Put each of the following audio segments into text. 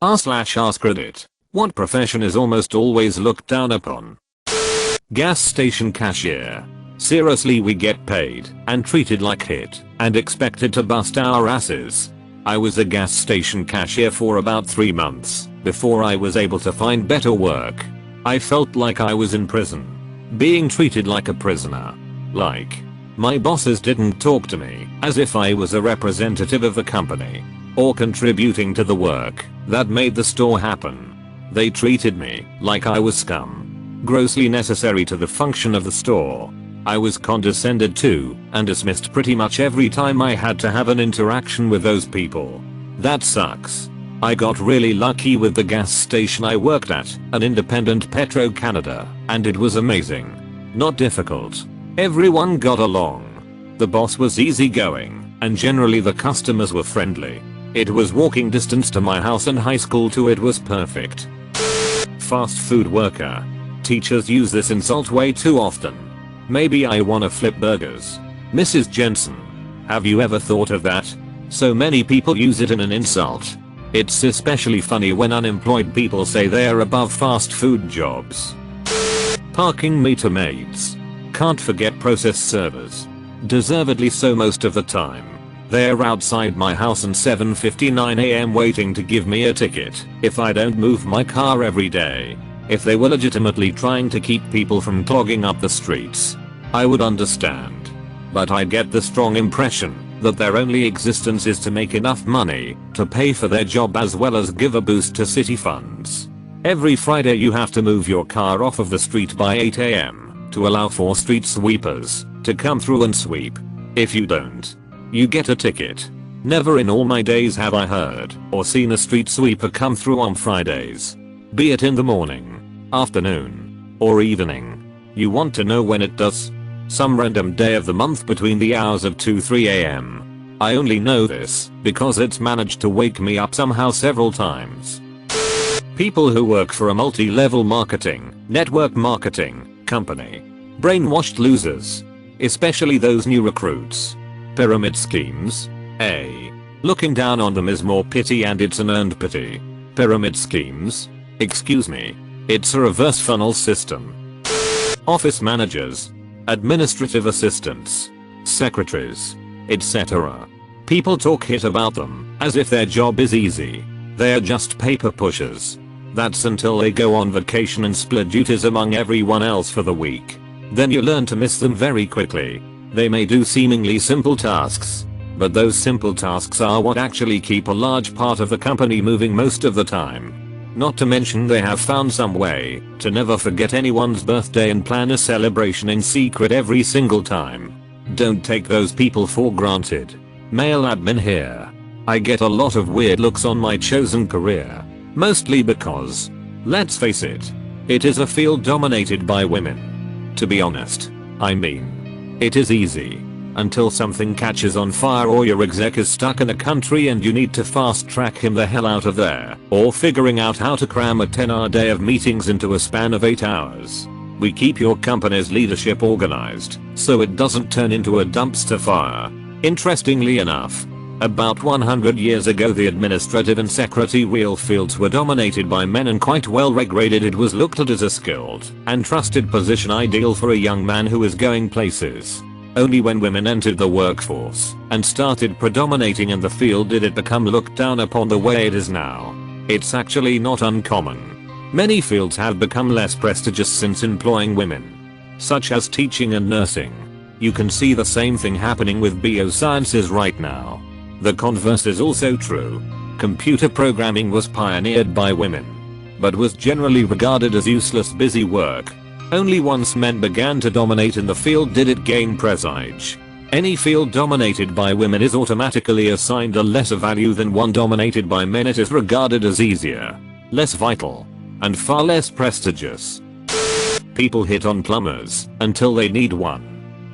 r/AskReddit. What profession is almost always looked down upon? Gas station cashier. Seriously, we get paid and treated like hit and expected to bust our asses. I was a gas station cashier for about 3 months before I was able to find better work. I felt like I was in prison, being treated like a prisoner. Like, my bosses didn't talk to me as if I was a representative of the company or contributing to the work that made the store happen. They treated me like I was scum, grossly necessary to the function of the store. I was condescended to and dismissed pretty much every time I had to have an interaction with those people. That sucks. I got really lucky with the gas station I worked at, an independent Petro-Canada, and it was amazing. Not difficult. Everyone got along. The boss was easygoing, and generally the customers were friendly. It was walking distance to my house and high school too. It was perfect. Fast food worker. Teachers use this insult way too often. Maybe I wanna flip burgers. Mrs. Jensen. Have you ever thought of that? So many people use it in an insult. It's especially funny when unemployed people say they are above fast food jobs. Parking meter maids. Can't forget process servers. Deservedly so most of the time. They're outside my house at 7:59 AM waiting to give me a ticket if I don't move my car every day. If they were legitimately trying to keep people from clogging up the streets, I would understand. But I get the strong impression that their only existence is to make enough money to pay for their job as well as give a boost to city funds. Every Friday you have to move your car off of the street by 8 AM to allow for street sweepers to come through and sweep. If you don't, you get a ticket. Never in all my days have I heard or seen a street sweeper come through on Fridays. Be it in the morning, afternoon, or evening. You want to know when it does? Some random day of the month between the hours of 2-3 AM. I only know this because it's managed to wake me up somehow several times. People who work for a multi-level marketing, network marketing company. Brainwashed losers. Especially those new recruits. Pyramid schemes. A. Looking down on them is more pity, and it's an earned pity. Pyramid schemes? Excuse me. It's a reverse funnel system. Office managers. Administrative assistants. Secretaries. Etc. People talk hit about them as if their job is easy. They're just paper pushers. That's until they go on vacation and split duties among everyone else for the week. Then you learn to miss them very quickly. They may do seemingly simple tasks, but those simple tasks are what actually keep a large part of the company moving most of the time. Not to mention they have found some way to never forget anyone's birthday and plan a celebration in secret every single time. Don't take those people for granted. Male admin here. I get a lot of weird looks on my chosen career. Mostly because, let's face it, it is a field dominated by women. To be honest, I mean, it is easy. Until something catches on fire or your exec is stuck in a country and you need to fast track him the hell out of there, or figuring out how to cram a 10-hour day of meetings into a span of 8 hours. We keep your company's leadership organized so it doesn't turn into a dumpster fire. Interestingly enough, about 100 years ago the administrative and secretarial fields were dominated by men and quite well regulated. It was looked at as a skilled and trusted position ideal for a young man who is going places. Only when women entered the workforce and started predominating in the field did it become looked down upon the way it is now. It's actually not uncommon. Many fields have become less prestigious since employing women, such as teaching and nursing. You can see the same thing happening with biosciences right now. The converse is also true. Computer programming was pioneered by women, but was generally regarded as useless busy work. Only once men began to dominate in the field did it gain prestige. Any field dominated by women is automatically assigned a lesser value than one dominated by men. It is regarded as easier, less vital, and far less prestigious. People hit on plumbers until they need one.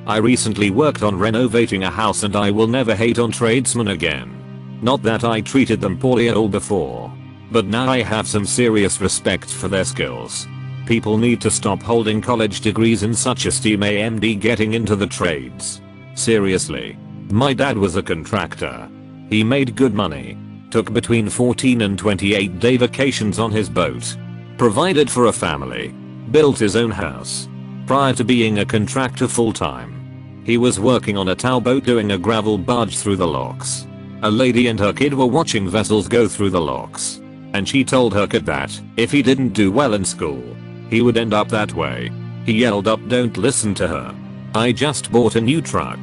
I recently worked on renovating a house and I will never hate on tradesmen again. Not that I treated them poorly at all before, but now I have some serious respect for their skills. People need to stop holding college degrees in such esteem. AMD getting into the trades. Seriously. My dad was a contractor. He made good money, took between 14 and 28 day vacations on his boat, provided for a family, built his own house. Prior to being a contractor full-time, he was working on a towboat doing a gravel barge through the locks. A lady and her kid were watching vessels go through the locks, and she told her kid that if he didn't do well in school, he would end up that way. He yelled up, "Don't listen to her. I just bought a new truck,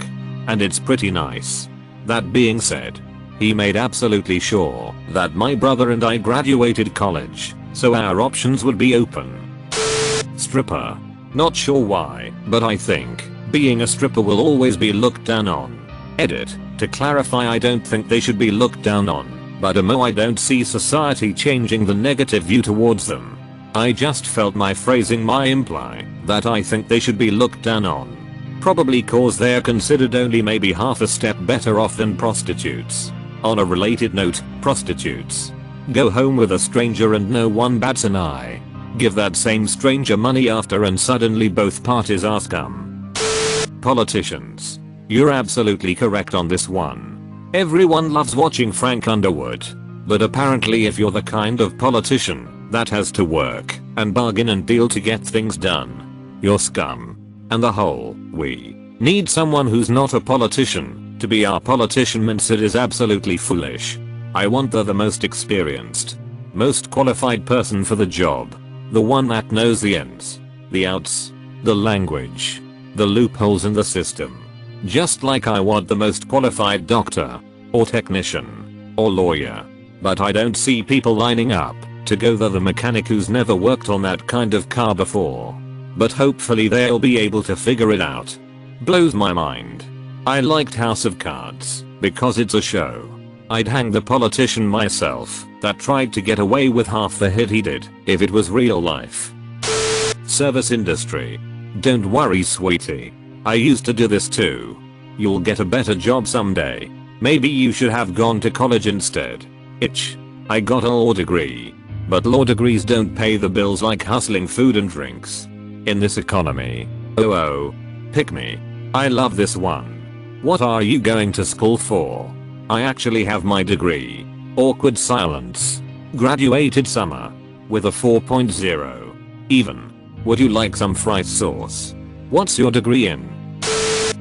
and it's pretty nice." That being said, he made absolutely sure that my brother and I graduated college, so our options would be open. Stripper. Not sure why, but I think being a stripper will always be looked down on. Edit. To clarify, I don't think they should be looked down on, but I don't see society changing the negative view towards them. I just felt my phrasing might imply that I think they should be looked down on. Probably cause they're considered only maybe half a step better off than prostitutes. On a related note, prostitutes go home with a stranger and no one bats an eye. Give that same stranger money after and suddenly both parties are scum. Politicians. You're absolutely correct on this one. Everyone loves watching Frank Underwood, but apparently if you're the kind of politician that has to work and bargain and deal to get things done, you're scum. And the whole "we need someone who's not a politician to be our politician" mindset is absolutely foolish. I want the most experienced, most qualified person for the job. The one that knows the ins, the outs, the language, the loopholes in the system. Just like I want the most qualified doctor, or technician, or lawyer. But I don't see people lining up to go the mechanic who's never worked on that kind of car before. But hopefully they'll be able to figure it out. Blows my mind. I liked House of Cards because it's a show. I'd hang the politician myself that tried to get away with half the hit he did if it was real life. Service industry. Don't worry, sweetie. I used to do this too. You'll get a better job someday. Maybe you should have gone to college instead. I got a law degree. But law degrees don't pay the bills like hustling food and drinks. In this economy. Oh, pick me. I love this one. What are you going to school for? I actually have my degree. Awkward silence. Graduated summer. With a 4.0. Even. Would you like some fries sauce? What's your degree in?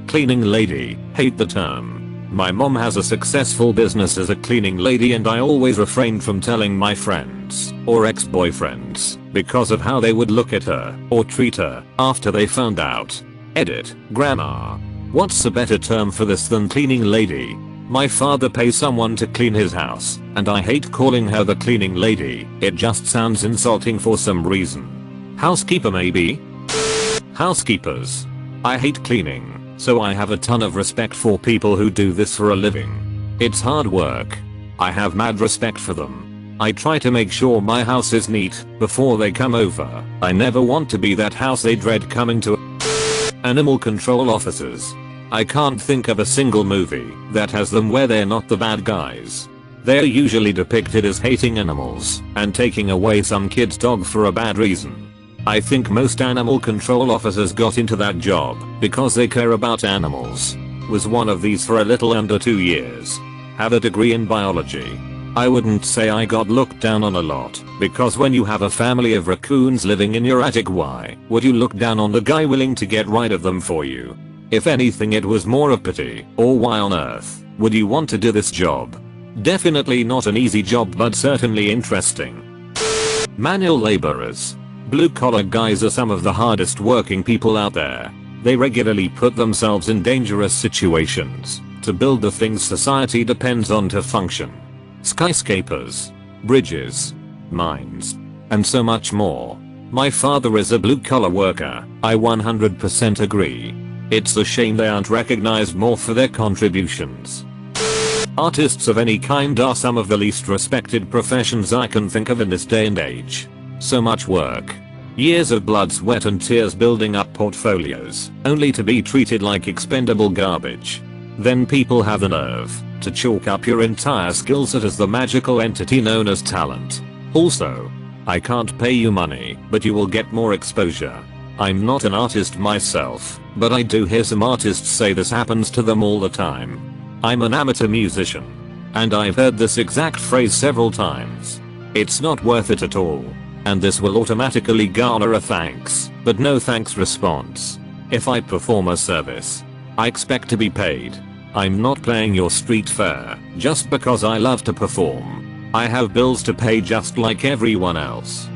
Cleaning lady. Hate the term. My mom has a successful business as a cleaning lady and I always refrained from telling my friends or ex-boyfriends because of how they would look at her or treat her after they found out. Edit. Grammar. What's a better term for this than cleaning lady? My father pays someone to clean his house and I hate calling her the cleaning lady. It just sounds insulting for some reason. Housekeeper maybe? Housekeepers. I hate cleaning, so I have a ton of respect for people who do this for a living. It's hard work. I have mad respect for them. I try to make sure my house is neat before they come over. I never want to be that house they dread coming to. Animal control officers. I can't think of a single movie that has them where they're not the bad guys. They're usually depicted as hating animals and taking away some kid's dog for a bad reason. I think most animal control officers got into that job because they care about animals. Was one of these for a little under 2 years. Have a degree in biology. I wouldn't say I got looked down on a lot, because when you have a family of raccoons living in your attic, why would you look down on the guy willing to get rid of them for you? If anything, it was more of pity, or why on earth would you want to do this job? Definitely not an easy job, but certainly interesting. Manual laborers. Blue collar guys are some of the hardest working people out there. They regularly put themselves in dangerous situations to build the things society depends on to function. Skyscrapers, bridges, mines, and so much more. My father is a blue collar worker. I 100% agree. It's a shame they aren't recognized more for their contributions. Artists of any kind are some of the least respected professions I can think of in this day and age. So much work. Years of blood, sweat and tears building up portfolios, only to be treated like expendable garbage. Then people have the nerve to chalk up your entire skill set as the magical entity known as talent. Also, I can't pay you money, but you will get more exposure. I'm not an artist myself, but I do hear some artists say this happens to them all the time. I'm an amateur musician. And I've heard this exact phrase several times. It's not worth it at all. And this will automatically garner a thanks, but no thanks response. If I perform a service, I expect to be paid. I'm not playing your street fair just because I love to perform. I have bills to pay just like everyone else.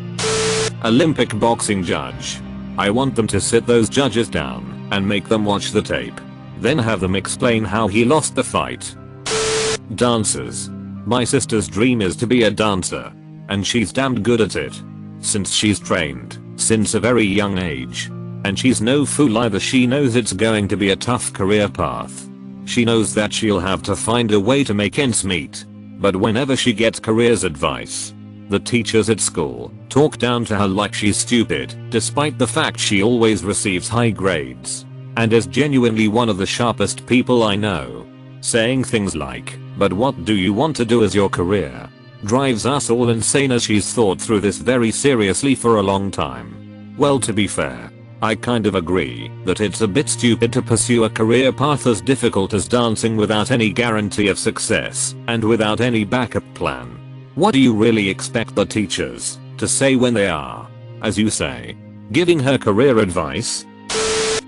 Olympic boxing judge. I want them to sit those judges down and make them watch the tape. Then have them explain how he lost the fight. Dancers. My sister's dream is to be a dancer. And she's damned good at it. Since she's trained since a very young age. And she's no fool either. She knows it's going to be a tough career path. She knows that she'll have to find a way to make ends meet. But whenever she gets careers advice, the teachers at school talk down to her like she's stupid, despite the fact she always receives high grades. And is genuinely one of the sharpest people I know. Saying things like, "But what do you want to do as your career?" drives us all insane, as she's thought through this very seriously for a long time. Well, to be fair, I kind of agree that it's a bit stupid to pursue a career path as difficult as dancing without any guarantee of success and without any backup plan. What do you really expect the teachers to say when they are, as you say, giving her career advice?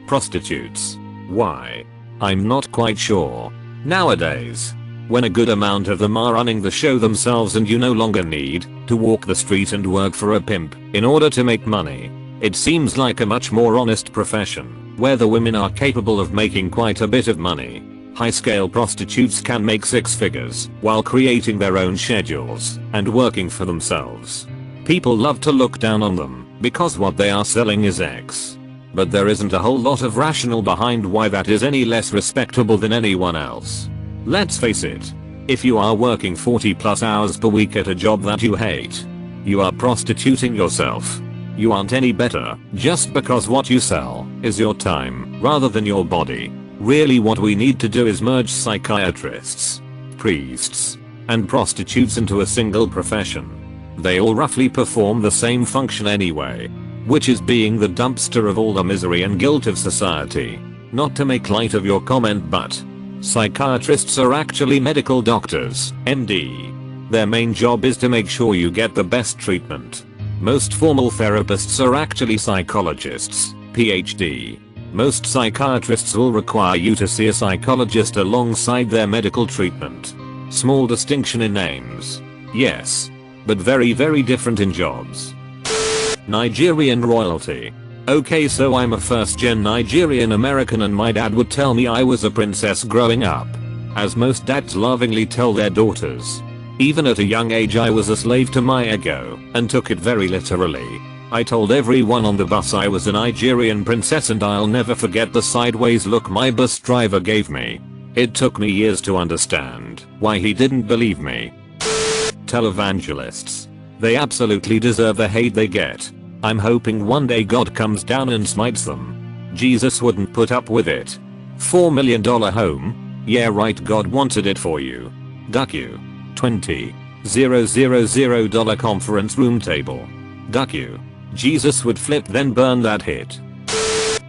Prostitutes. Why? I'm not quite sure. Nowadays, when a good amount of them are running the show themselves and you no longer need to walk the street and work for a pimp in order to make money, it seems like a much more honest profession, where the women are capable of making quite a bit of money. High-scale prostitutes can make six figures while creating their own schedules and working for themselves. People love to look down on them because what they are selling is X. But there isn't a whole lot of rationale behind why that is any less respectable than anyone else. Let's face it, if you are working 40+ hours per week at a job that you hate, you are prostituting yourself. You aren't any better just because what you sell is your time rather than your body. Really, what we need to do is merge psychiatrists, priests, and prostitutes into a single profession. They all roughly perform the same function anyway, which is being the dumpster of all the misery and guilt of society. Not to make light of your comment, but psychiatrists are actually medical doctors, MD. Their main job is to make sure you get the best treatment. Most formal therapists are actually psychologists, PhD. Most psychiatrists will require you to see a psychologist alongside their medical treatment. Small distinction in names. Yes. But very different in jobs. Nigerian royalty. Okay, so I'm a first-gen Nigerian American and my dad would tell me I was a princess growing up. As most dads lovingly tell their daughters. Even at a young age I was a slave to my ego and took it very literally. I told everyone on the bus I was a Nigerian princess, and I'll never forget the sideways look my bus driver gave me. It took me years to understand why he didn't believe me. Televangelists. They absolutely deserve the hate they get. I'm hoping one day God comes down and smites them. Jesus wouldn't put up with it. $4 million home? Yeah, right, God wanted it for you. Duck you. $20,000 conference room table. Duck you. Jesus would flip then burn that hit.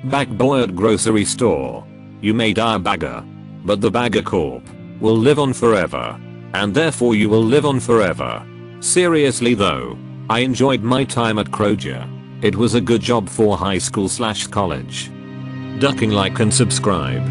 Bag boy at grocery store. You may die a bagger, but the bagger corp will live on forever. And therefore you will live on forever. Seriously though, I enjoyed my time at Kroger. It was a good job for high school/college. Ducking, like and subscribe.